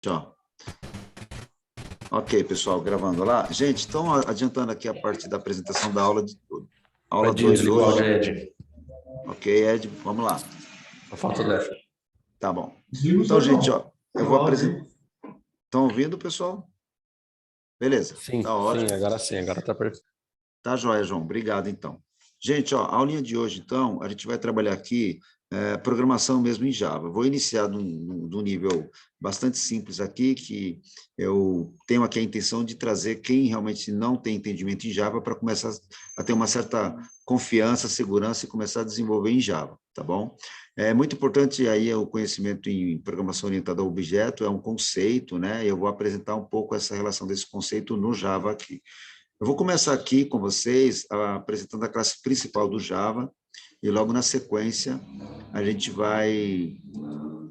Tchau. Ok, pessoal, gravando lá. Gente, então, adiantando aqui a parte da apresentação da aula de tudo. Aula Edinho, 2 desliga o áudio, hoje. Ed. Ok, Ed, vamos lá. Só falta dessa. Tá bom. Desliga o Então, seu, gente, João. ó, eu vou apresentar. Estão ouvindo, pessoal? Beleza, Sim, tá ótimo. sim, agora tá perfeito. Tá joia, João. Obrigado, então. Gente, ó, a aulinha de hoje, então, a gente vai trabalhar aqui programação mesmo em Java. Vou iniciar de um nível bastante simples aqui, que eu tenho aqui a intenção de trazer quem realmente não tem entendimento em Java para começar a ter uma certa confiança, segurança e começar a desenvolver em Java, tá bom? É muito importante aí o conhecimento em programação orientada a objeto, é um conceito, né? Eu vou apresentar um pouco essa relação desse conceito no Java aqui. Eu vou começar aqui com vocês apresentando a classe principal do Java e logo na sequência a gente vai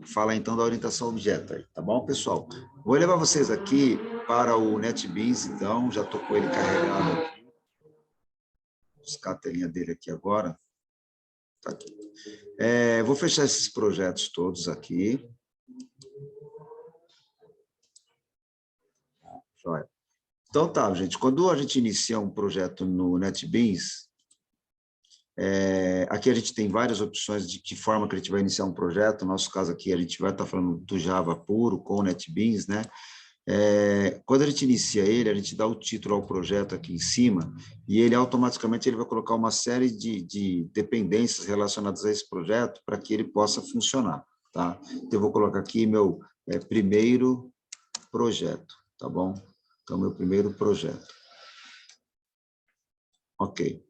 falar então da orientação a objeto, aí, tá bom, pessoal? Vou levar vocês aqui para o NetBeans, então, já estou com ele carregado aqui. Vou buscar a telinha dele aqui agora. Tá aqui. Vou fechar esses projetos todos aqui. Joia. Então tá, gente, quando a gente inicia um projeto no NetBeans, aqui a gente tem várias opções de que forma que a gente vai iniciar um projeto. No nosso caso aqui, a gente vai estar falando do Java puro, com o NetBeans, né? Quando a gente inicia ele, a gente dá o título ao projeto aqui em cima, e ele automaticamente ele vai colocar uma série de dependências relacionadas a esse projeto para que ele possa funcionar, tá? Então, eu vou colocar aqui meu primeiro projeto, tá bom? Então, meu primeiro projeto. Ok.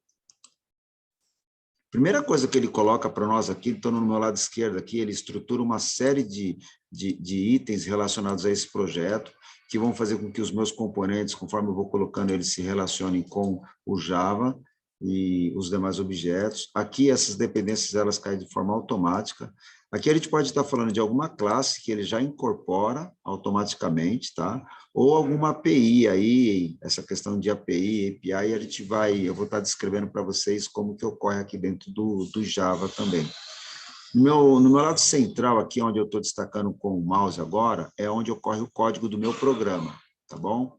Primeira coisa que ele coloca para nós aqui, então no meu lado esquerdo aqui, ele estrutura uma série de itens relacionados a esse projeto, que vão fazer com que os meus componentes, conforme eu vou colocando, eles se relacionem com o Java e os demais objetos. Aqui, essas dependências, elas caem de forma automática. Aqui a gente pode estar falando de alguma classe que ele já incorpora automaticamente, tá? Ou alguma API aí, essa questão de API, API, eu vou estar descrevendo para vocês como que ocorre aqui dentro do Java também. No meu lado central, aqui onde eu estou destacando com o mouse agora, é onde ocorre o código do meu programa, tá bom?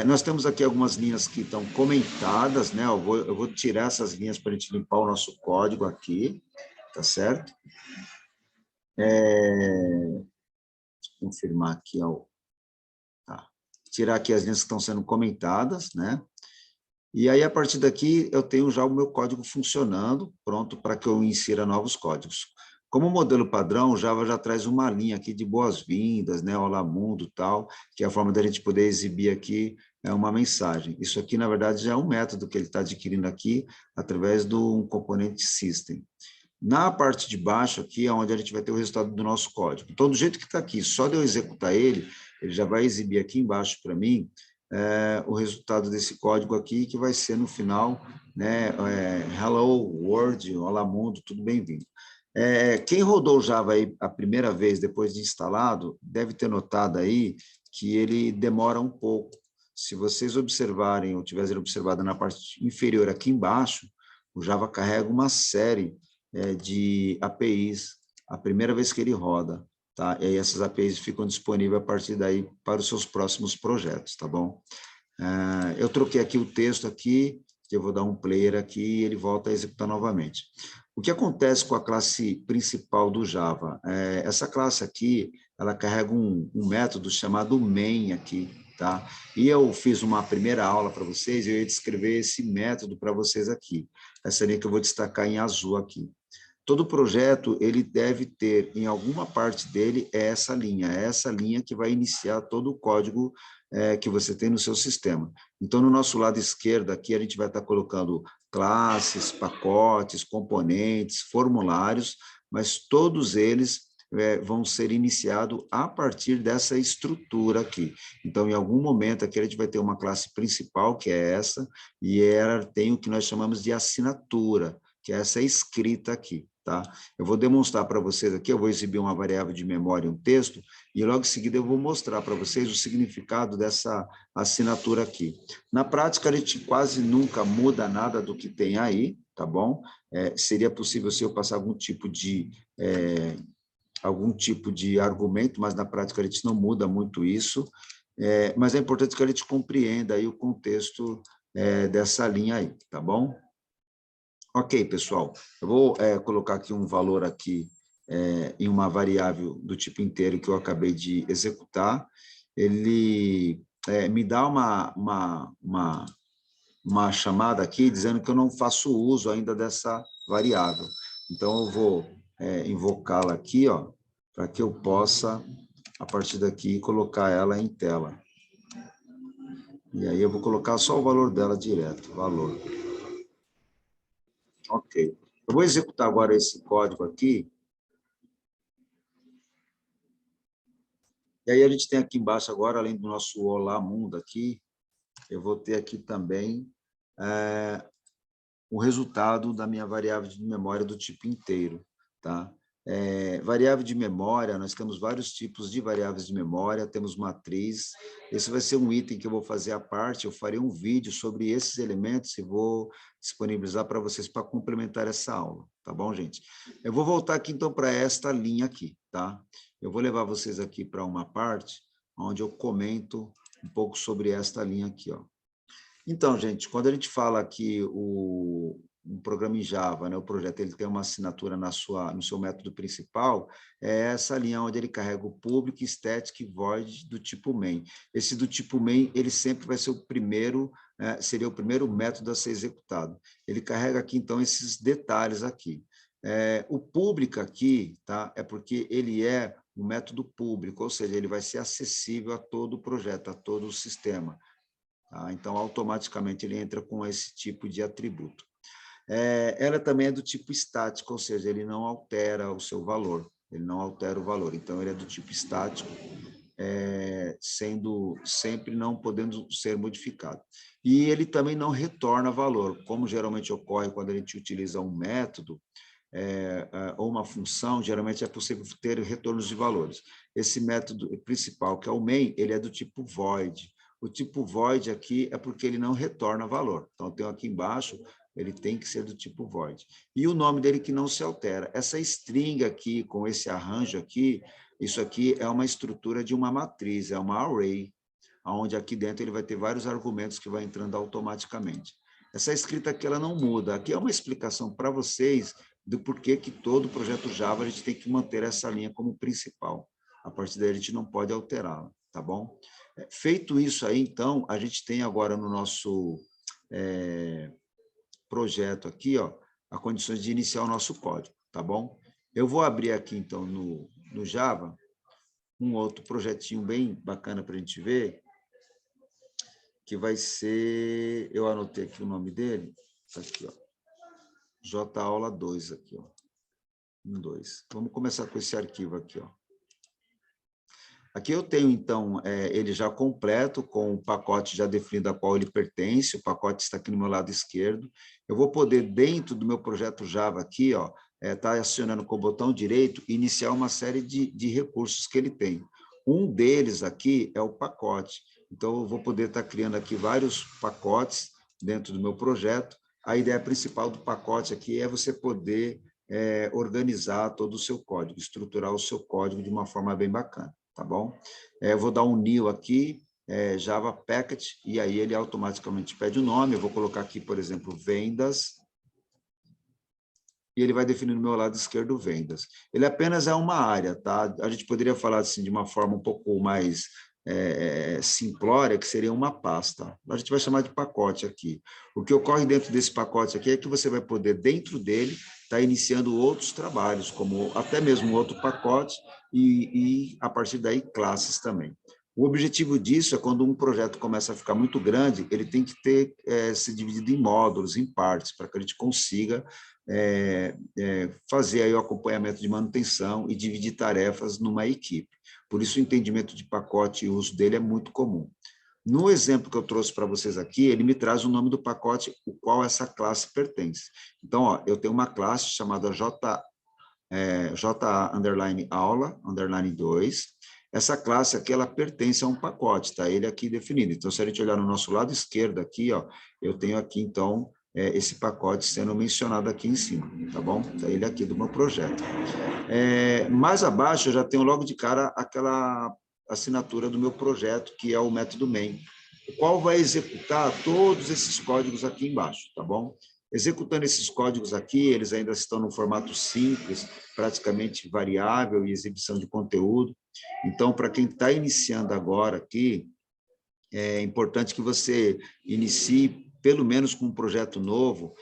Nós temos aqui algumas linhas que estão comentadas, né? Eu vou tirar essas linhas para a gente limpar o nosso código aqui, tá certo? Deixa eu confirmar aqui, ó. Tá. Tirar aqui as linhas que estão sendo comentadas, né? E aí, a partir daqui, eu tenho já o meu código funcionando, pronto para que eu insira novos códigos. Como modelo padrão, o Java já traz uma linha aqui de boas-vindas, né? Olá, mundo, tal, que é a forma da gente poder exibir aqui uma mensagem. Isso aqui, na verdade, já é um método que ele está adquirindo aqui através do componente system. Na parte de baixo aqui é onde a gente vai ter o resultado do nosso código. Então, do jeito que está aqui, só de eu executar ele já vai exibir aqui embaixo para mim o resultado desse código aqui, que vai ser no final, né, hello world, olá mundo, tudo bem-vindo. Quem rodou o Java aí a primeira vez depois de instalado, deve ter notado aí que ele demora um pouco. Se vocês observarem, ou tiverem observado na parte inferior aqui embaixo, o Java carrega uma série de APIs, a primeira vez que ele roda, tá? E aí essas APIs ficam disponíveis a partir daí para os seus próximos projetos, tá bom? Eu troquei aqui o texto aqui, eu vou dar um player aqui e ele volta a executar novamente. O que acontece com a classe principal do Java? Essa classe aqui, ela carrega um método chamado main aqui, tá? E eu fiz uma primeira aula para vocês, eu ia descrever esse método para vocês aqui. Essa linha que eu vou destacar em azul aqui. Todo projeto, ele deve ter, em alguma parte dele, é essa linha que vai iniciar todo o código que você tem no seu sistema. Então, no nosso lado esquerdo aqui, a gente vai estar colocando classes, pacotes, componentes, formulários, mas todos eles vão ser iniciados a partir dessa estrutura aqui. Então, em algum momento aqui, a gente vai ter uma classe principal, que é essa, e ela tem o que nós chamamos de assinatura, que é essa escrita aqui. Tá? Eu vou demonstrar para vocês aqui, eu vou exibir uma variável de memória, um texto, e logo em seguida eu vou mostrar para vocês o significado dessa assinatura aqui. Na prática, a gente quase nunca muda nada do que tem aí, tá bom? Seria possível se eu passar algum tipo de algum tipo de argumento, mas na prática a gente não muda muito isso, mas é importante que a gente compreenda aí o contexto dessa linha aí, tá bom? Ok, pessoal, eu vou colocar aqui um valor aqui em uma variável do tipo inteiro que eu acabei de executar. Ele me dá uma chamada aqui dizendo que eu não faço uso ainda dessa variável. Então, eu vou invocá-la aqui, ó, para que eu possa, a partir daqui, colocar ela em tela. E aí eu vou colocar só o valor dela direto, valor. Ok. Eu vou executar agora esse código aqui. E aí a gente tem aqui embaixo agora, além do nosso Olá Mundo aqui, eu vou ter aqui também o resultado da minha variável de memória do tipo inteiro, tá? Variável de memória, nós temos vários tipos de variáveis de memória, temos matriz, esse vai ser um item que eu vou fazer à parte, eu farei um vídeo sobre esses elementos e vou disponibilizar para vocês para complementar essa aula, tá bom, gente? Eu vou voltar aqui, então, para esta linha aqui, tá? Eu vou levar vocês aqui para uma parte onde eu comento um pouco sobre esta linha aqui, ó. Então, gente, quando a gente fala que um programa em Java, né, o projeto ele tem uma assinatura no seu método principal, é essa linha onde ele carrega o public, static e void do tipo main. Esse do tipo main, ele sempre vai ser o primeiro, seria o primeiro método a ser executado. Ele carrega aqui, então, esses detalhes aqui. O public aqui, tá, é porque ele é um método público, ou seja, ele vai ser acessível a todo o projeto, a todo o sistema. Tá? Então, automaticamente, ele entra com esse tipo de atributo. Ela também é do tipo estático, ou seja, ele não altera o seu valor, ele não altera o valor. Então, ele é do tipo estático, sendo sempre não podendo ser modificado. E ele também não retorna valor, como geralmente ocorre quando a gente utiliza um método, ou uma função, geralmente é possível ter retornos de valores. Esse método principal, que é o main, ele é do tipo void. O tipo void aqui é porque ele não retorna valor. Então, eu tenho aqui embaixo, ele tem que ser do tipo void. E o nome dele que não se altera. Essa string aqui, com esse arranjo aqui, isso aqui é uma estrutura de uma matriz, é uma array, onde aqui dentro ele vai ter vários argumentos que vai entrando automaticamente. Essa escrita aqui, ela não muda. Aqui é uma explicação para vocês do porquê que todo projeto Java a gente tem que manter essa linha como principal. A partir daí a gente não pode alterá-la, tá bom? Feito isso aí, então, a gente tem agora no nosso projeto aqui, ó, as condições de iniciar o nosso código, tá bom? Eu vou abrir aqui, então, no Java, um outro projetinho bem bacana para a gente ver, que vai ser, eu anotei aqui o nome dele, tá aqui, ó, JAula 2 aqui, ó, 2. Vamos começar com esse arquivo aqui, ó. Aqui eu tenho, então, ele já completo, com o pacote já definido a qual ele pertence, o pacote está aqui no meu lado esquerdo. Eu vou poder, dentro do meu projeto Java aqui, ó, tá acionando com o botão direito, iniciar uma série de recursos que ele tem. Um deles aqui é o pacote. Então, eu vou poder estar criando aqui vários pacotes dentro do meu projeto. A ideia principal do pacote aqui é você poder organizar todo o seu código, estruturar o seu código de uma forma bem bacana. Tá bom? Eu vou dar um new aqui, Java Package, e aí ele automaticamente pede o nome. Eu vou colocar aqui, por exemplo, vendas, e ele vai definir no meu lado esquerdo vendas. Ele apenas é uma área, tá? A gente poderia falar assim de uma forma um pouco mais simplória, que seria uma pasta. A gente vai chamar de pacote aqui. O que ocorre dentro desse pacote aqui é que você vai poder, dentro dele, estar iniciando outros trabalhos, como até mesmo outro pacote, e a partir daí classes também. O objetivo disso é quando um projeto começa a ficar muito grande, ele tem que ter se dividido em módulos, em partes, para que a gente consiga fazer aí o acompanhamento de manutenção e dividir tarefas numa equipe. Por isso, o entendimento de pacote e o uso dele é muito comum. No exemplo que eu trouxe para vocês aqui, ele me traz o nome do pacote, o qual essa classe pertence. Então, ó, eu tenho uma classe chamada JA_aula_2. Essa classe aqui, ela pertence a um pacote, tá? Ele aqui definido. Então, se a gente olhar no nosso lado esquerdo aqui, ó, eu tenho aqui, então, esse pacote sendo mencionado aqui em cima, tá bom? Tá ele aqui do meu projeto. Mais abaixo, eu já tenho logo de cara aquela assinatura do meu projeto, que é o método main, o qual vai executar todos esses códigos aqui embaixo, tá bom? Executando esses códigos aqui, eles ainda estão no formato simples, praticamente variável e exibição de conteúdo. Então, para quem está iniciando agora aqui, é importante que você inicie, pelo menos com um projeto novo,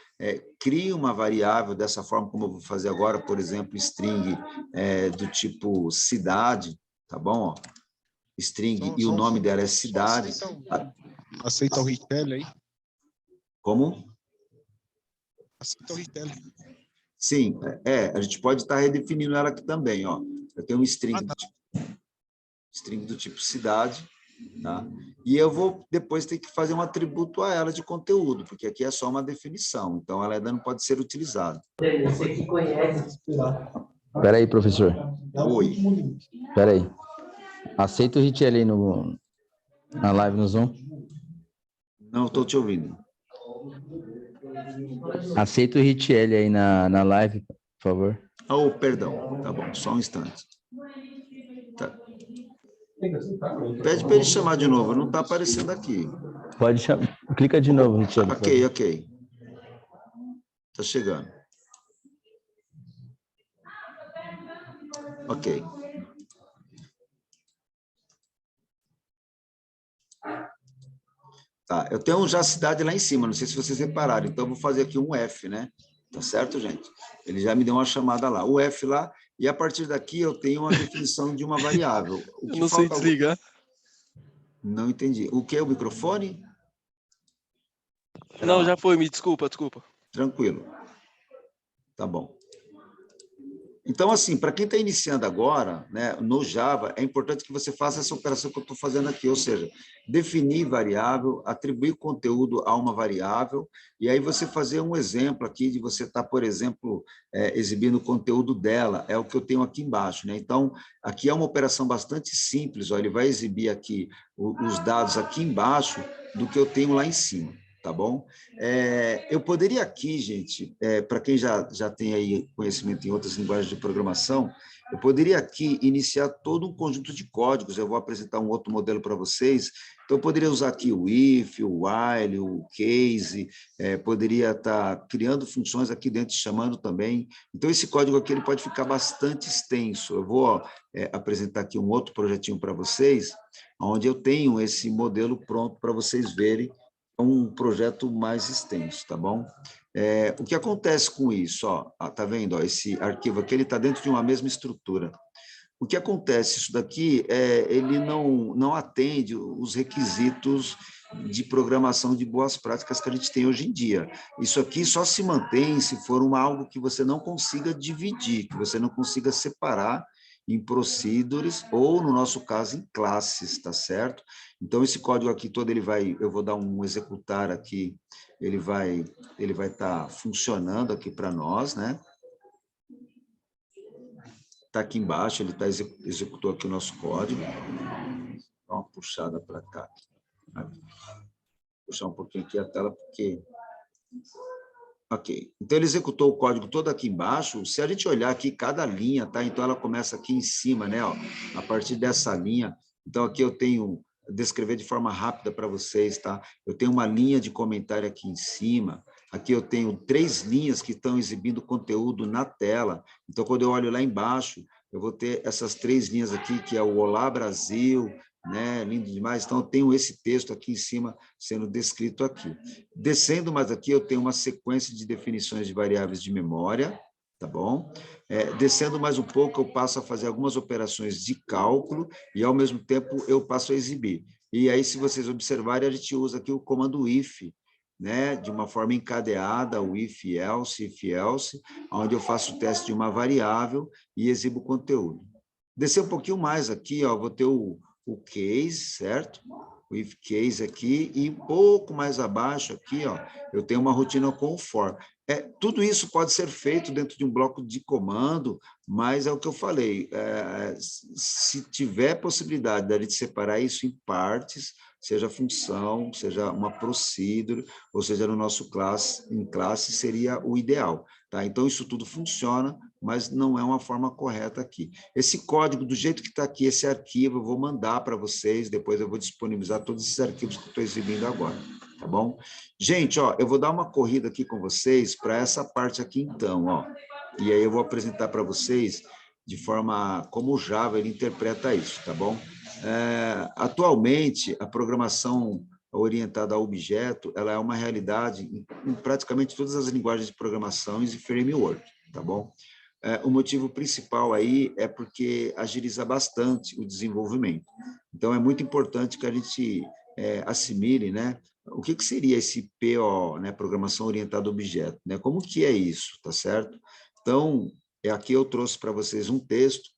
crie uma variável dessa forma como eu vou fazer agora, por exemplo, string do tipo cidade, tá bom? Ó, string, e o nome dela é cidade. Aceita o retelling aí? Como? Aceita o retelling. Sim, a gente pode estar redefinindo ela aqui também, ó. Eu tenho um string do tipo cidade, tá? E eu vou depois ter que fazer um atributo a ela de conteúdo, porque aqui é só uma definição, então ela ainda não pode ser utilizada. Você que conhece. Espera aí, professor. Oi. Espera aí. Aceita o hit ali na live no Zoom. Não estou te ouvindo. Aceita o hit L aí na live, por favor. Oh, perdão. Tá bom, só um instante. Tá. Pede para ele chamar de novo, não está aparecendo aqui. Pode chamar. Clica de novo, hit L. Ok. Está chegando. Ok. Tá, eu tenho já a cidade lá em cima, não sei se vocês repararam, então eu vou fazer aqui um F, né? Tá certo, gente? Ele já me deu uma chamada lá, o F lá, e a partir daqui eu tenho uma definição de uma variável. O que Eu não sei desligar. Não entendi. O que é o microfone? Não, já foi, me desculpa. Tranquilo. Tá bom. Então, assim, para quem está iniciando agora, né, no Java, é importante que você faça essa operação que eu estou fazendo aqui, ou seja, definir variável, atribuir conteúdo a uma variável, e aí você fazer um exemplo aqui de você estar, por exemplo, exibindo o conteúdo dela, é o que eu tenho aqui embaixo, né? Então, aqui é uma operação bastante simples, ó, ele vai exibir aqui os dados aqui embaixo do que eu tenho lá em cima. Tá bom? Eu poderia aqui, gente, para quem já tem aí conhecimento em outras linguagens de programação, eu poderia aqui iniciar todo um conjunto de códigos, eu vou apresentar um outro modelo para vocês, então eu poderia usar aqui o if, o while, o case, poderia estar criando funções aqui dentro, chamando também, então esse código aqui ele pode ficar bastante extenso, eu vou apresentar aqui um outro projetinho para vocês, onde eu tenho esse modelo pronto para vocês verem, um projeto mais extenso, tá bom? O que acontece com isso? Ó, tá vendo? Ó, esse arquivo aqui está dentro de uma mesma estrutura. O que acontece? Isso daqui, ele não atende os requisitos de programação de boas práticas que a gente tem hoje em dia. Isso aqui só se mantém se for algo que você não consiga dividir, que você não consiga separar em procedures ou, no nosso caso, em classes, tá certo? Então, esse código aqui todo, eu vou dar um executar aqui, ele vai estar funcionando aqui para nós, né? Está aqui embaixo, ele executou aqui o nosso código. Dá uma puxada para cá. Puxar um pouquinho aqui a tela, porque... Ok, então ele executou o código todo aqui embaixo. Se a gente olhar aqui cada linha, tá? Então ela começa aqui em cima, né? Ó, a partir dessa linha. Então aqui eu tenho, descrever de forma rápida para vocês, tá? Eu tenho uma linha de comentário aqui em cima. Aqui eu tenho 3 linhas que estão exibindo conteúdo na tela. Então quando eu olho lá embaixo, eu vou ter essas 3 linhas aqui, que é o Olá Brasil, né? Lindo demais. Então eu tenho esse texto aqui em cima sendo descrito aqui. Descendo mais aqui, eu tenho uma sequência de definições de variáveis de memória, tá bom? Descendo mais um pouco, eu passo a fazer algumas operações de cálculo e, ao mesmo tempo, eu passo a exibir. E aí, se vocês observarem, a gente usa aqui o comando if, né? De uma forma encadeada, o if else, onde eu faço o teste de uma variável e exibo o conteúdo. Descer um pouquinho mais aqui, ó, vou ter o case, certo? o if case aqui, e um pouco mais abaixo aqui, ó, eu tenho uma rotina com o for. Tudo isso pode ser feito dentro de um bloco de comando, mas é o que eu falei, se tiver possibilidade da gente separar isso em partes, seja função, seja uma procedure, ou seja, no nosso em classe, seria o ideal. Tá? Então, isso tudo funciona, mas não é uma forma correta aqui. Esse código, do jeito que está aqui, esse arquivo, eu vou mandar para vocês, depois eu vou disponibilizar todos esses arquivos que eu estou exibindo agora, tá bom? Gente, ó, eu vou dar uma corrida aqui com vocês para essa parte aqui, então, ó, e aí eu vou apresentar para vocês de forma como o Java ele interpreta isso, tá bom? Atualmente, a programação orientada a objeto, ela é uma realidade em praticamente todas as linguagens de programação e framework, tá bom? O motivo principal aí é porque agiliza bastante o desenvolvimento. Então, é muito importante que a gente assimile, né? O que seria esse PO, né? Programação orientada a objeto, né? Como que é isso, tá certo? Então, aqui eu trouxe para vocês um texto,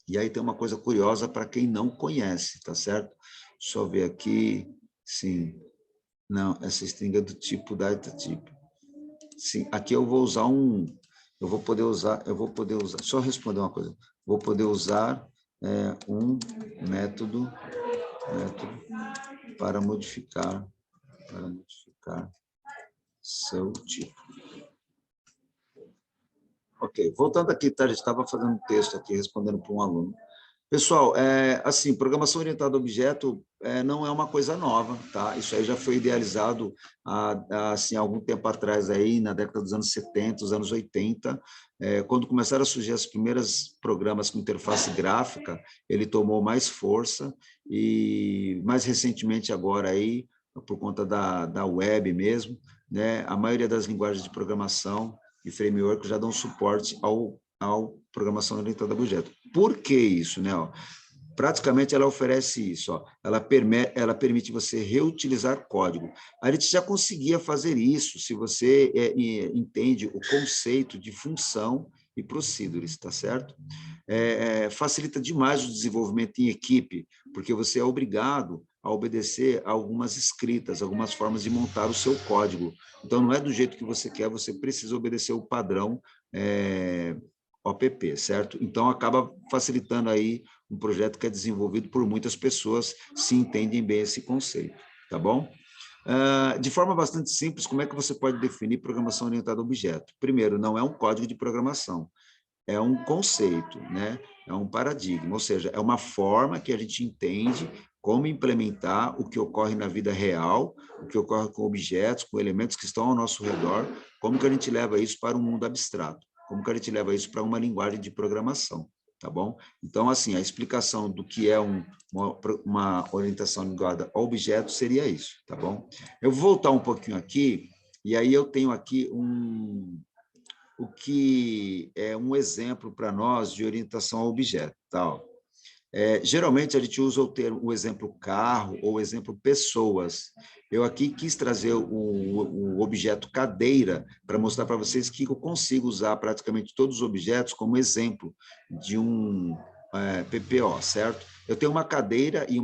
e aí tem uma coisa curiosa para quem não conhece, tá certo? Deixa eu ver aqui, sim. Não, essa string é do tipo datatype. Sim, aqui eu vou usar eu vou poder usar, só responder uma coisa, vou poder usar um método para modificar seu tipo. Ok, voltando aqui, tá? A gente estava fazendo um texto aqui, respondendo para um aluno. Pessoal, assim, programação orientada a objeto não é uma coisa nova, tá? Isso aí já foi idealizado assim, há algum tempo atrás, aí, na década dos anos 70, os anos 80, quando começaram a surgir os primeiros programas com interface gráfica, ele tomou mais força e, mais recentemente agora, aí, por conta da web mesmo, né, a maioria das linguagens de programação e framework já dão suporte ao programação orientada a objeto. Por que isso, né? Ó, praticamente ela oferece isso, ó, ela permite você reutilizar código. A gente já conseguia fazer isso se você entende o conceito de função e procedures, tá certo? Facilita demais o desenvolvimento em equipe, porque você é obrigado a obedecer a algumas escritas, algumas formas de montar o seu código. Então, não é do jeito que você quer, você precisa obedecer o padrão OPP, certo? Então, acaba facilitando aí um projeto que é desenvolvido por muitas pessoas, se entendem bem esse conceito, tá bom? De forma bastante simples, como é que você pode definir programação orientada a objeto? Primeiro, não é um código de programação, é um conceito, né? É um paradigma, ou seja, é uma forma que a gente entende como implementar o que ocorre na vida real, o que ocorre com objetos, com elementos que estão ao nosso redor, como que a gente leva isso para um mundo abstrato, como que a gente leva isso para uma linguagem de programação, tá bom? Então, assim, a explicação do que é uma orientação ligada a objetos seria isso, tá bom? Eu vou voltar um pouquinho aqui, e aí eu tenho aqui o que é um exemplo para nós de orientação a objeto. Tá? Geralmente, a gente usa o exemplo carro ou o exemplo pessoas. Eu aqui quis trazer o objeto cadeira para mostrar para vocês que eu consigo usar praticamente todos os objetos como exemplo de um PPO, certo? Eu tenho uma cadeira e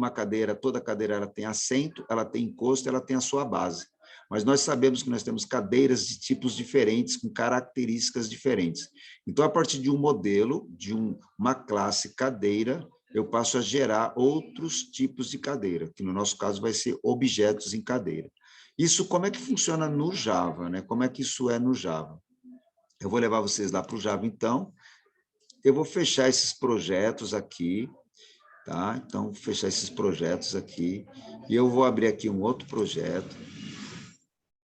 toda cadeira ela tem assento, ela tem encosto, ela tem a sua base. Mas nós sabemos que nós temos cadeiras de tipos diferentes, com características diferentes. Então, a partir de um modelo, de uma classe cadeira, eu passo a gerar outros tipos de cadeira, que no nosso caso vai ser objetos em cadeira. Isso como é que funciona no Java, né? Como é que isso é no Java? Eu vou levar vocês lá para o Java, então. Eu vou fechar esses projetos aqui, tá? Então, vou fechar esses projetos aqui, e eu vou abrir aqui um outro projeto.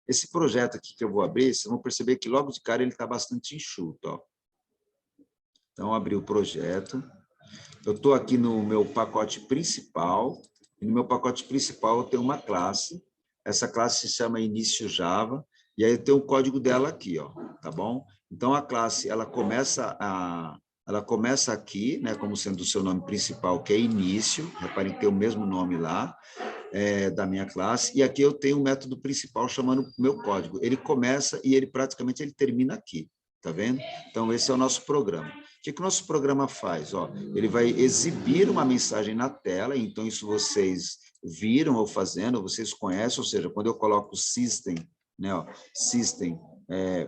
Esse projeto aqui que eu vou abrir, vocês vão perceber que logo de cara ele está bastante enxuto. Ó. Então, abri o projeto. Eu estou aqui no meu pacote principal. E no meu pacote principal eu tenho uma classe. Essa classe se chama Início Java. E aí eu tenho o código dela aqui, ó, tá bom? Então, a classe ela começa aqui, né, como sendo o seu nome principal, que é Início. Reparem que tem o mesmo nome lá. Da minha classe, e aqui eu tenho um método principal chamando meu código. Ele começa e ele praticamente termina aqui, Tá vendo? Então, esse é o nosso programa. O que o nosso programa faz? Ó, ele vai exibir uma mensagem na tela, então isso vocês viram eu fazendo, vocês conhecem, ou seja, quando eu coloco system, né, ó, system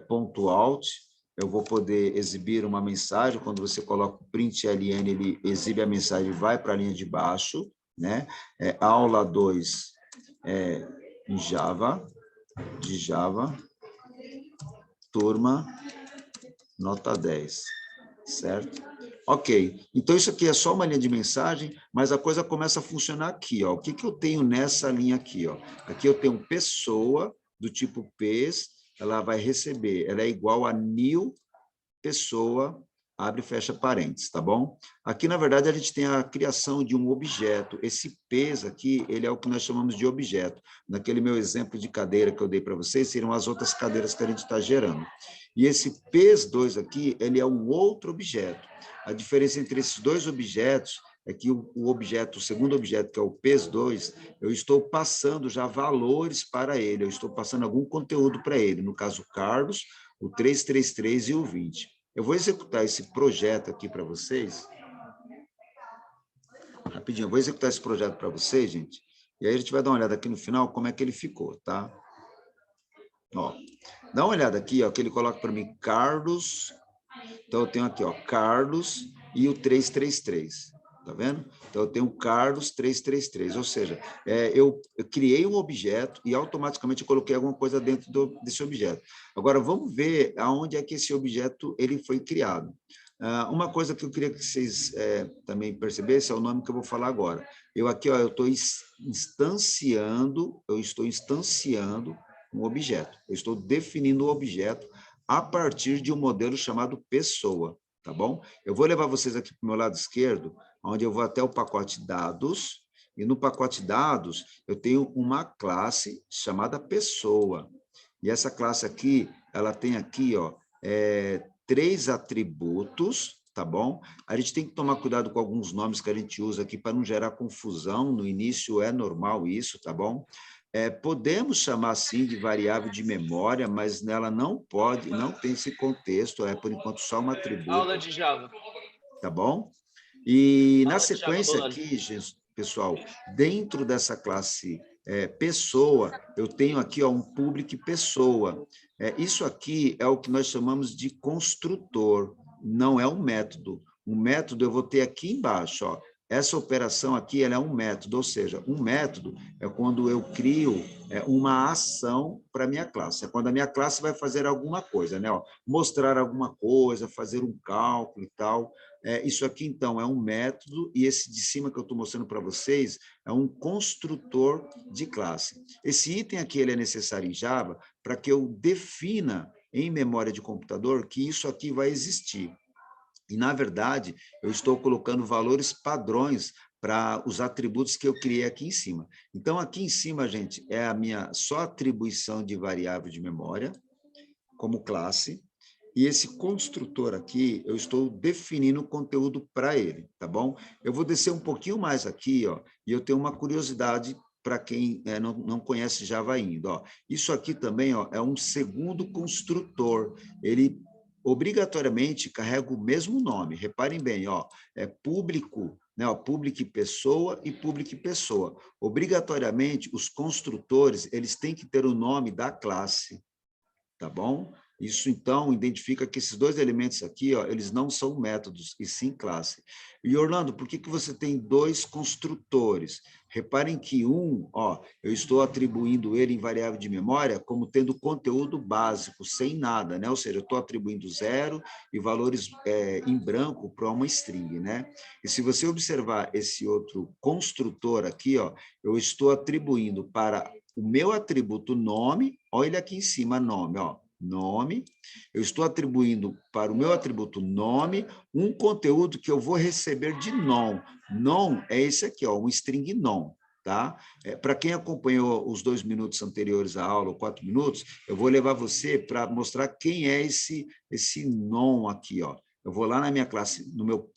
ponto alt, eu vou poder exibir uma mensagem. Quando você coloca o print ln, ele exibe a mensagem e vai para a linha de baixo, né? Aula 2 em Java, de Java, turma, nota 10, certo? Ok, então isso aqui é só uma linha de mensagem, mas a coisa começa a funcionar aqui, ó. O que eu tenho nessa linha aqui, ó? Aqui eu tenho pessoa do tipo PES, ela vai receber, ela é igual a new pessoa, abre e fecha parênteses, tá bom? Aqui, na verdade, a gente tem a criação de um objeto. Esse PES aqui, ele é o que nós chamamos de objeto. Naquele meu exemplo de cadeira que eu dei para vocês, seriam as outras cadeiras que a gente está gerando. E esse PES2 aqui, ele é um outro objeto. A diferença entre esses dois objetos é que o segundo objeto, que é o PES2, eu estou passando já valores para ele, eu estou passando algum conteúdo para ele, no caso, o Carlos, o 333 e o 20. Eu vou executar esse projeto aqui para vocês. Rapidinho, eu vou executar esse projeto para vocês, gente, e aí a gente vai dar uma olhada aqui no final como é que ele ficou, tá? Ó, dá uma olhada aqui, ó, que ele coloca para mim Carlos. Então, eu tenho aqui, ó, Carlos e o 333. Tá vendo? Então, eu tenho Carlos 333, ou seja, eu criei um objeto e automaticamente eu coloquei alguma coisa dentro desse objeto. Agora, vamos ver aonde é que esse objeto ele foi criado. Uma coisa que eu queria que vocês também percebessem é o nome que eu vou falar agora. Eu aqui, ó, eu estou instanciando um objeto. Eu estou definindo o objeto a partir de um modelo chamado pessoa, tá bom? Eu vou levar vocês aqui para o meu lado esquerdo, onde eu vou até o pacote dados, e no pacote dados eu tenho uma classe chamada pessoa. E essa classe aqui, ela tem aqui, ó, 3 atributos, tá bom? A gente tem que tomar cuidado com alguns nomes que a gente usa aqui para não gerar confusão. No início é normal isso, tá bom? Podemos chamar assim de variável de memória, mas nela não tem esse contexto, por enquanto só um atributo. Aula de Java. Tá bom? E na Aula de Java, sequência Bolani. aqui, pessoal, dentro dessa classe pessoa, eu tenho aqui, ó, um public pessoa. Isso aqui é o que nós chamamos de construtor, não é um método. Um método eu vou ter aqui embaixo, ó. Essa operação aqui, ela é um método, ou seja, um método é quando eu crio uma ação para a minha classe. É quando a minha classe vai fazer alguma coisa, né? Ó, mostrar alguma coisa, fazer um cálculo e tal. Isso aqui, então, é um método, e esse de cima que eu estou mostrando para vocês é um construtor de classe. Esse item aqui ele é necessário em Java para que eu defina em memória de computador que isso aqui vai existir. E, na verdade, eu estou colocando valores padrões para os atributos que eu criei aqui em cima. Então, aqui em cima, gente, é a minha só atribuição de variável de memória como classe, e esse construtor aqui, eu estou definindo o conteúdo para ele, tá bom? Eu vou descer um pouquinho mais aqui, ó, e eu tenho uma curiosidade para quem não conhece Java ainda, ó. Isso aqui também, ó, é um segundo construtor. Ele obrigatoriamente carrega o mesmo nome. Reparem bem, ó, é público, né, ó, public pessoa e public pessoa. Obrigatoriamente, os construtores, eles têm que ter o nome da classe, tá bom? Isso, então, identifica que esses dois elementos aqui, ó, eles não são métodos, e sim classe. E, Orlando, por que você tem 2 construtores? Reparem que ó, eu estou atribuindo ele em variável de memória como tendo conteúdo básico, sem nada, né? Ou seja, eu estou atribuindo 0 e valores em branco para uma string, né? E se você observar esse outro construtor aqui, ó, eu estou atribuindo para o meu atributo nome, olha ele aqui em cima, nome, ó, nome, eu estou atribuindo para o meu atributo nome um conteúdo que eu vou receber de non. Non é esse aqui, ó, um string non, tá? Para quem acompanhou os 2 minutos anteriores à aula, ou 4 minutos, eu vou levar você para mostrar quem é esse non aqui, ó. Eu vou lá na minha classe, no meu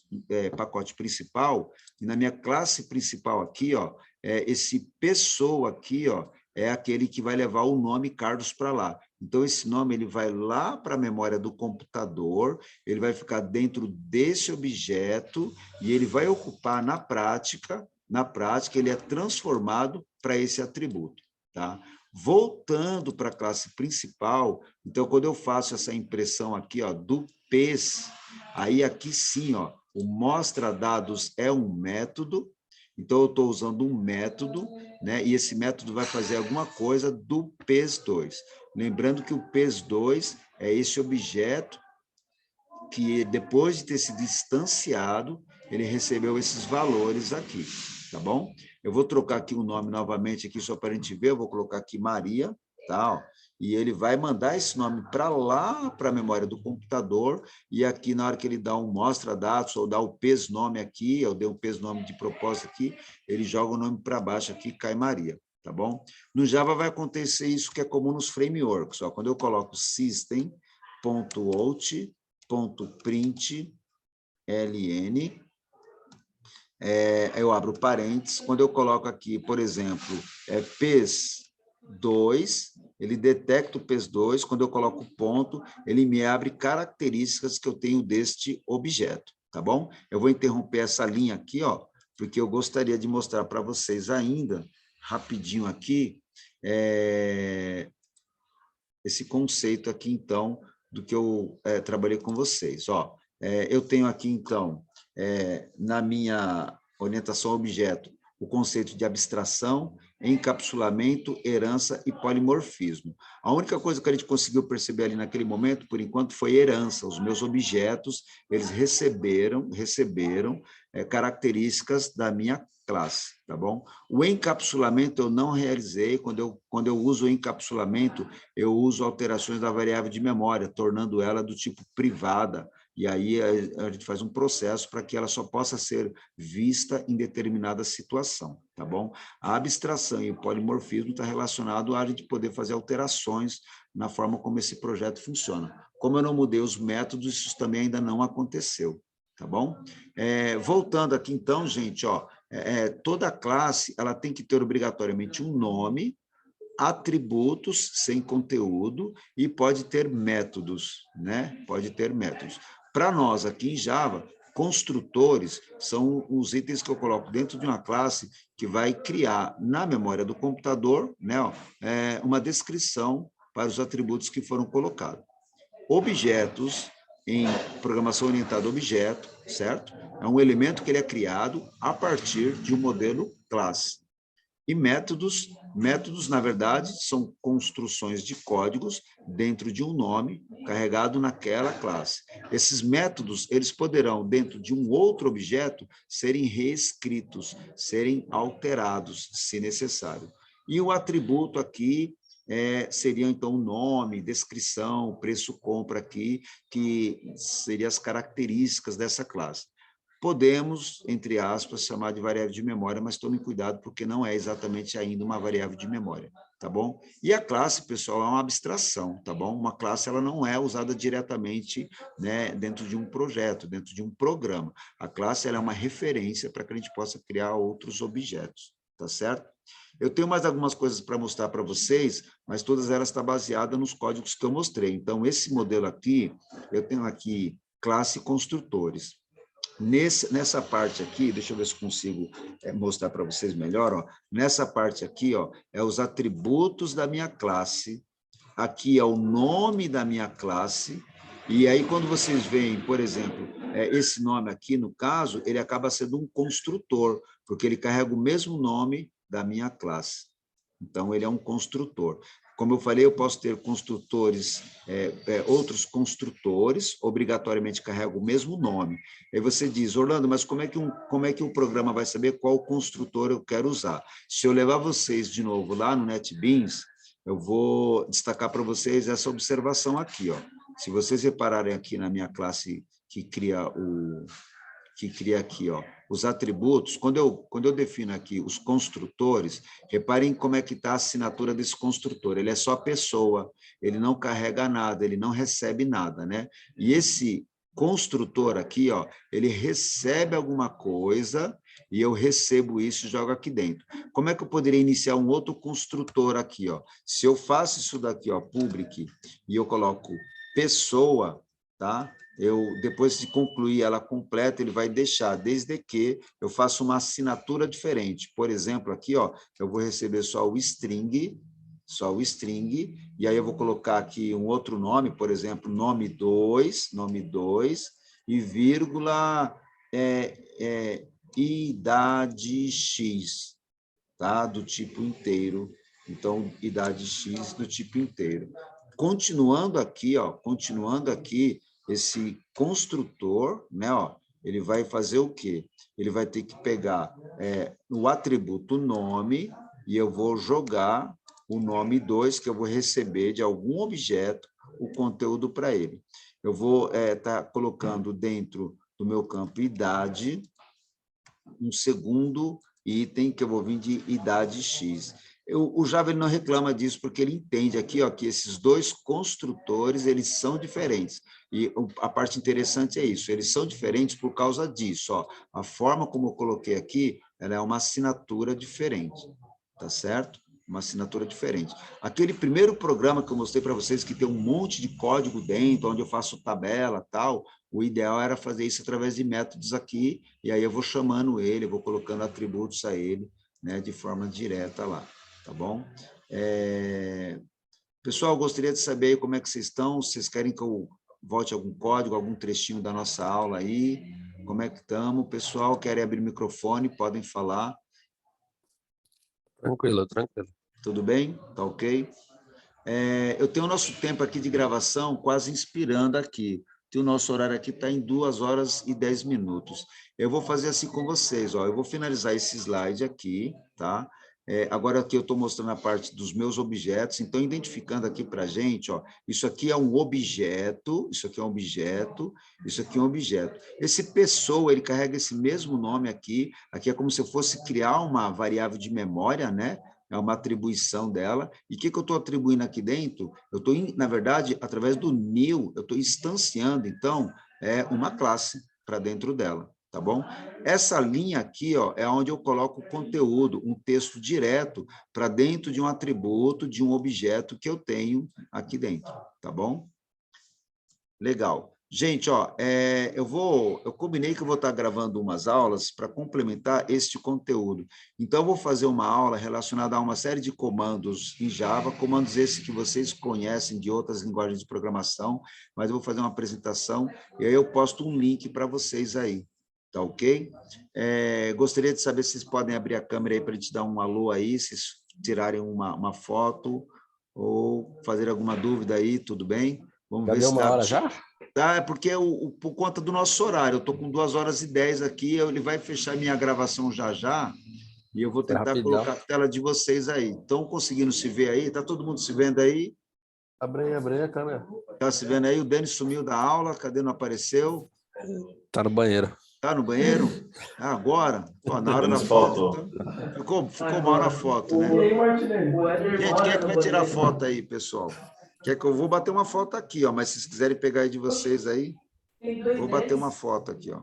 pacote principal, e na minha classe principal aqui, ó, esse pessoa aqui, ó, é aquele que vai levar o nome Carlos para lá. Então, esse nome ele vai lá para a memória do computador, ele vai ficar dentro desse objeto e ele vai ocupar na prática, ele é transformado para esse atributo. Tá? Voltando para a classe principal, então, quando eu faço essa impressão aqui, ó, do PES, aí aqui sim, ó, o mostra dados é um método, então eu estou usando um método, né, e esse método vai fazer alguma coisa do PES2. Lembrando que o PES2 é esse objeto que, depois de ter sido instanciado, ele recebeu esses valores aqui, tá bom? Eu vou trocar aqui o nome novamente, aqui só para a gente ver, eu vou colocar aqui Maria, tá? Ó, e ele vai mandar esse nome para lá, para a memória do computador, e aqui, na hora que ele dá um mostra dados, ou dá o PES nome aqui, eu dei um PES nome de propósito aqui, ele joga o nome para baixo aqui, cai Maria, tá bom? No Java vai acontecer isso que é comum nos frameworks, ó, quando eu coloco system.out.println, eu abro parênteses, quando eu coloco aqui, por exemplo, PES2, ele detecta o PES2, quando eu coloco ponto, ele me abre características que eu tenho deste objeto, tá bom? Eu vou interromper essa linha aqui, ó, porque eu gostaria de mostrar para vocês ainda, rapidinho aqui, esse conceito aqui, então, do que eu trabalhei com vocês. Ó, eu tenho aqui, então, na minha orientação ao objeto, o conceito de abstração, encapsulamento, herança e polimorfismo. A única coisa que a gente conseguiu perceber ali naquele momento, por enquanto, foi herança. Os meus objetos, eles receberam características da minha classe, tá bom? O encapsulamento eu não realizei. Quando eu uso o encapsulamento, eu uso alterações da variável de memória, tornando ela do tipo privada, e aí a gente faz um processo para que ela só possa ser vista em determinada situação, tá bom? A abstração e o polimorfismo está relacionado a gente poder fazer alterações na forma como esse projeto funciona. Como eu não mudei os métodos, isso também ainda não aconteceu, tá bom? Voltando aqui, então, gente, ó, toda classe ela tem que ter obrigatoriamente um nome, atributos sem conteúdo e pode ter métodos, né? Pode ter métodos. Para nós, aqui em Java, construtores são os itens que eu coloco dentro de uma classe que vai criar na memória do computador, né, ó, uma descrição para os atributos que foram colocados. Objetos, em programação orientada a objeto, certo? É um elemento que ele é criado a partir de um modelo classe. E métodos, na verdade, são construções de códigos dentro de um nome carregado naquela classe. Esses métodos, eles poderão, dentro de um outro objeto, serem reescritos, serem alterados, se necessário. E o atributo aqui seria, então, o nome, descrição, preço, compra aqui, que seriam as características dessa classe. Podemos, entre aspas, chamar de variável de memória, mas tome cuidado, porque não é exatamente ainda uma variável de memória, tá bom? E a classe, pessoal, é uma abstração, tá bom? Uma classe, ela não é usada diretamente, né, dentro de um projeto, dentro de um programa. A classe, ela é uma referência para que a gente possa criar outros objetos, tá certo? Eu tenho mais algumas coisas para mostrar para vocês, mas todas elas estão baseadas nos códigos que eu mostrei. Então, esse modelo aqui, eu tenho aqui classe construtores. Nessa parte aqui, deixa eu ver se consigo mostrar para vocês melhor, ó. Nessa parte aqui, ó, os atributos da minha classe, aqui é o nome da minha classe, e aí quando vocês veem, por exemplo, esse nome aqui, no caso, ele acaba sendo um construtor, porque ele carrega o mesmo nome da minha classe. Então, ele é um construtor. Como eu falei, eu posso ter construtores, outros construtores, obrigatoriamente carregam o mesmo nome. Aí você diz, Orlando, mas como é que o programa vai saber qual construtor eu quero usar? Se eu levar vocês de novo lá no NetBeans, eu vou destacar para vocês essa observação aqui, ó. Se vocês repararem aqui na minha classe que cria aqui, ó, os atributos, quando eu defino aqui os construtores, reparem como é que está a assinatura desse construtor. Ele é só pessoa, ele não carrega nada, ele não recebe nada, né? E esse construtor aqui, ó, ele recebe alguma coisa e eu recebo isso e jogo aqui dentro. como é que eu poderia iniciar um outro construtor aqui, ó? Se eu faço isso daqui, ó, public, e eu coloco pessoa, tá? Depois de concluir ela completa, ele vai deixar, desde que eu faça uma assinatura diferente. Por exemplo, aqui, ó, eu vou receber só o string, e aí eu vou colocar aqui um outro nome, por exemplo, nome 2, e vírgula, idade X, tá? Do tipo inteiro. Então, idade X do tipo inteiro. Continuando aqui, esse construtor, né, ó, ele vai fazer o quê? Ele vai ter que pegar o atributo nome e eu vou jogar o nome 2, que eu vou receber de algum objeto, o conteúdo para ele. Eu vou estar colocando dentro do meu campo idade, um segundo item que eu vou vir de idade X. O Java ele não reclama disso, porque ele entende aqui, ó, que esses dois construtores eles são diferentes. E a parte interessante é isso, eles são diferentes por causa disso. Ó. A forma como eu coloquei aqui, ela é uma assinatura diferente, tá certo? Uma assinatura diferente. Aquele primeiro programa que eu mostrei para vocês, que tem um monte de código dentro, onde eu faço tabela, tal, o ideal era fazer isso através de métodos aqui, e aí eu vou chamando ele, eu vou colocando atributos a ele, né, de forma direta lá, tá bom? Pessoal, gostaria de saber aí como é que vocês estão, vocês querem que eu volte algum código, algum trechinho da nossa aula aí, como é que estamos? Pessoal, querem abrir o microfone, podem falar. Tranquilo. Tudo bem? Tá ok? Eu tenho o nosso tempo aqui de gravação quase inspirando aqui. O nosso horário aqui está em 2 horas e 10 minutos. Eu vou fazer assim com vocês, ó. Eu vou finalizar esse slide aqui, tá? Agora aqui eu estou mostrando a parte dos meus objetos, então identificando aqui para a gente, ó, isso aqui é um objeto, isso aqui é um objeto, isso aqui é um objeto. Esse pessoa, ele carrega esse mesmo nome aqui é como se eu fosse criar uma variável de memória, né? É uma atribuição dela. E o que eu estou atribuindo aqui dentro? Eu estou, na verdade, através do new, eu estou instanciando, então, uma classe para dentro dela, tá bom? Essa linha aqui, ó, é onde eu coloco o conteúdo, um texto direto para dentro de um atributo, de um objeto que eu tenho aqui dentro, tá bom? Legal. Gente, ó, eu combinei que eu vou estar gravando umas aulas para complementar este conteúdo. Então, eu vou fazer uma aula relacionada a uma série de comandos em Java, comandos esses que vocês conhecem de outras linguagens de programação, mas eu vou fazer uma apresentação e aí eu posto um link para vocês aí, tá ok? Gostaria de saber se vocês podem abrir a câmera aí para a gente dar um alô aí, se tirarem uma foto ou fazer alguma dúvida aí, tudo bem? Vamos Já ver deu se uma tá... hora já? Tá, é porque por conta do nosso horário, eu estou com 2 horas e 10 aqui, ele vai fechar minha gravação já, e eu vou tentar rapidão. colocar a tela de vocês aí. Estão conseguindo se ver aí? Está todo mundo se vendo aí? Abre aí a câmera. Está se vendo aí? O Dani sumiu da aula, cadê? Não apareceu? Tá no banheiro. Está no banheiro? Agora? Pô, na hora da foto. Então, ficou mal na foto, né? Gente, quem é que vai tirar a foto aí, pessoal? Quer que eu vou bater uma foto aqui, ó, mas se vocês quiserem pegar aí de vocês aí, vou bater uma foto aqui, ó.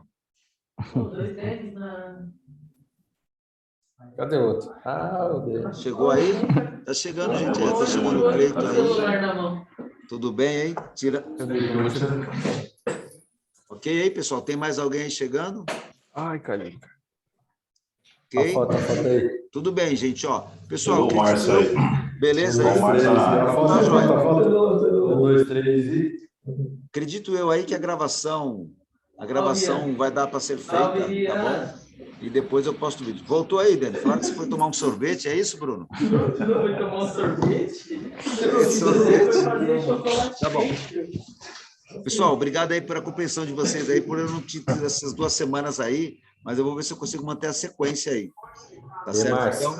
Cadê o outro? Ah, meu Deus. Chegou aí? Tá chegando, gente. Tá chamando o Cleiton aí. Tudo bem aí? Tira. Ok aí, pessoal? Tem mais alguém aí chegando? Ai, Calil. Ok? A foto aí. Tudo bem, gente, ó. Pessoal, Chegou o Márcio aí. beleza aí? Tá joia. 1, 2, 3 e... Acredito eu aí que a gravação vai dar para ser feita, tá bom? E depois eu posto o vídeo. Voltou aí, Dani? Falaram que você foi tomar um sorvete, é isso, Bruno? Foi tomar um sorvete? Sorvete. Tá bom. Pessoal, obrigado aí pela compreensão de vocês aí, por eu não ter tido essas 2 semanas aí, mas eu vou ver se eu consigo manter a sequência aí. Tá E certo? Márcio?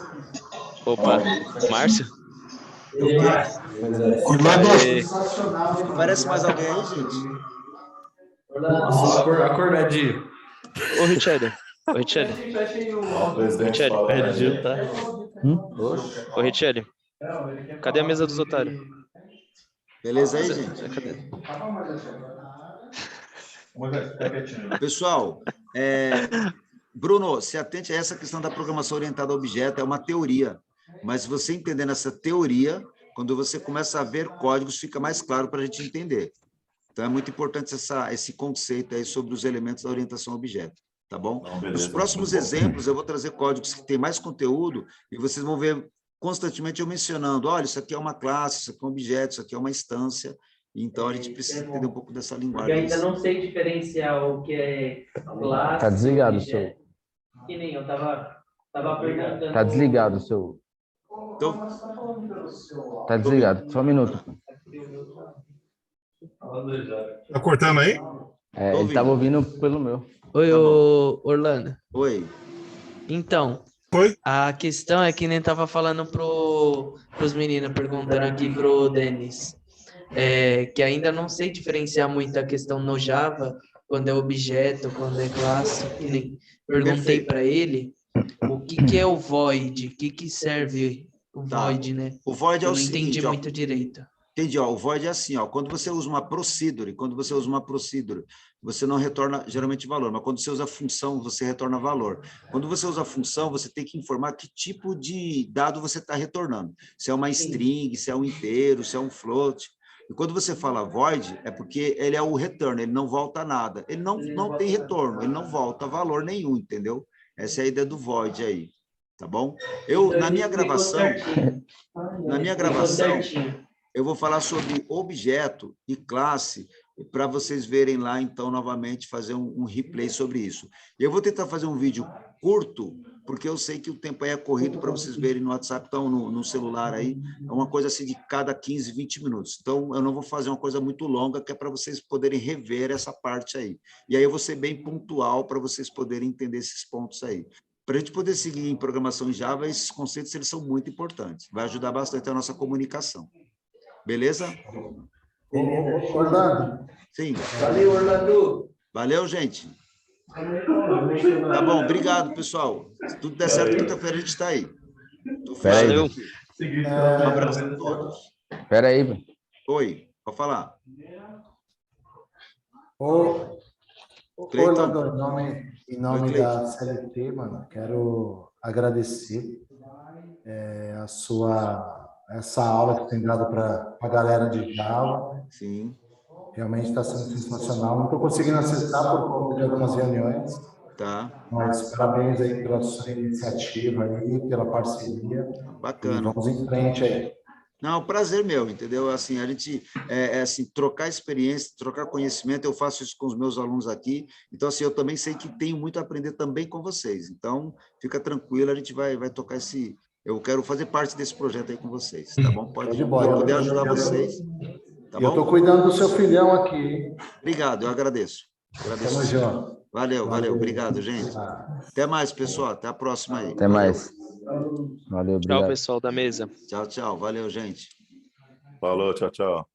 Então, Opa, Márcio? aparece mais alguém aí, gente? Acordadinho. Ô, Richelle. Ô, Richelle. O presidente Richelle. fala pra gente. Tá? Ô, Richelle. Cadê a mesa dos otários? Beleza aí, gente? Cadê? Fica quietinho. Pessoal, Bruno, se atente a essa questão da programação orientada a objeto, é uma teoria, mas se você entendendo essa teoria, quando você começa a ver códigos, fica mais claro para a gente entender. Então, é muito importante esse conceito aí sobre os elementos da orientação a objeto, tá bom? Não, beleza. Nos próximos exemplos, eu vou trazer códigos que têm mais conteúdo e vocês vão ver constantemente eu mencionando, olha, isso aqui é uma classe, isso aqui é um objeto, isso aqui é uma instância. Então, a gente precisa entender um pouco dessa Porque eu linguagem. ainda não sei diferenciar o que é classe. Tá desligado o objeto. Que nem eu tava perguntando. Tá desligado o seu. Então, Tá desligado. Só um minuto. Tá cortando aí? É, ele tava ouvindo pelo meu. Oi, Tá ô, Orlando. oi. Então, Oi? a questão é que nem tava falando pros meninos, perguntando aqui pro Denis, que ainda não sei diferenciar muito a questão no Java, quando é objeto, quando é classe. E nem perguntei Perfeito. para ele o que é o void, o que serve o Tá. void, né? O void é Eu o não entendi seguinte, ó, muito direito. entendi, ó, o void é assim, ó, quando você usa uma procedure, você não retorna geralmente valor, mas quando você usa função, você retorna valor. Quando você usa função, você tem que informar que tipo de dado você está retornando. Se é uma string, se é um inteiro, se é um float. E quando você fala void, é porque ele é o return, ele não volta nada. Ele não tem retorno, ele não volta valor nenhum, entendeu? Essa é a ideia do void aí, tá bom? Então, Na minha explicou gravação, certinho. Explicou certinho. eu vou falar sobre objeto e classe, para vocês verem lá, então, novamente, fazer um replay sobre isso. Eu vou tentar fazer um vídeo curto, porque eu sei que o tempo aí é corrido para vocês verem no WhatsApp, então, no celular aí, é uma coisa assim de cada 15, 20 minutos. Então, eu não vou fazer uma coisa muito longa, que é para vocês poderem rever essa parte aí. E aí eu vou ser bem pontual para vocês poderem entender esses pontos aí. Para a gente poder seguir em programação em Java, esses conceitos eles são muito importantes. Vai ajudar bastante a nossa comunicação. Beleza? Orlando. Sim. Valeu, Orlando. Valeu, gente. Tá bom, obrigado, pessoal. Se tudo der certo, quinta-feira a gente está aí. Tô Pera aí. fechando aqui. Um abraço a todos. Pera aí, Bruno. Oi, pode falar. Orlando, em nome Oi, Cleiton. da CLT, mano, quero agradecer essa aula que tem dado para a galera de Java. Sim, Realmente está sendo sensacional. Não estou conseguindo acessar por conta de algumas reuniões, tá. mas parabéns aí pela sua iniciativa aí, pela parceria. E Bacana. vamos em frente aí. Não, prazer meu, entendeu? Assim, a gente assim, trocar experiência, trocar conhecimento, eu faço isso com os meus alunos aqui, então assim, eu também sei que tenho muito a aprender também com vocês, então fica tranquilo, a gente vai tocar eu quero fazer parte desse projeto aí com vocês, tá bom? Pode poder ajudar vocês, tá bom? Eu estou cuidando do seu filhão aqui, hein? Obrigado, eu agradeço. Tamo junto. Valeu, obrigado, gente. Ah. Até mais, pessoal, até a próxima aí. Até mais. Valeu, Tchau, obrigado. pessoal da mesa. Tchau, valeu, gente. Falou, tchau, tchau.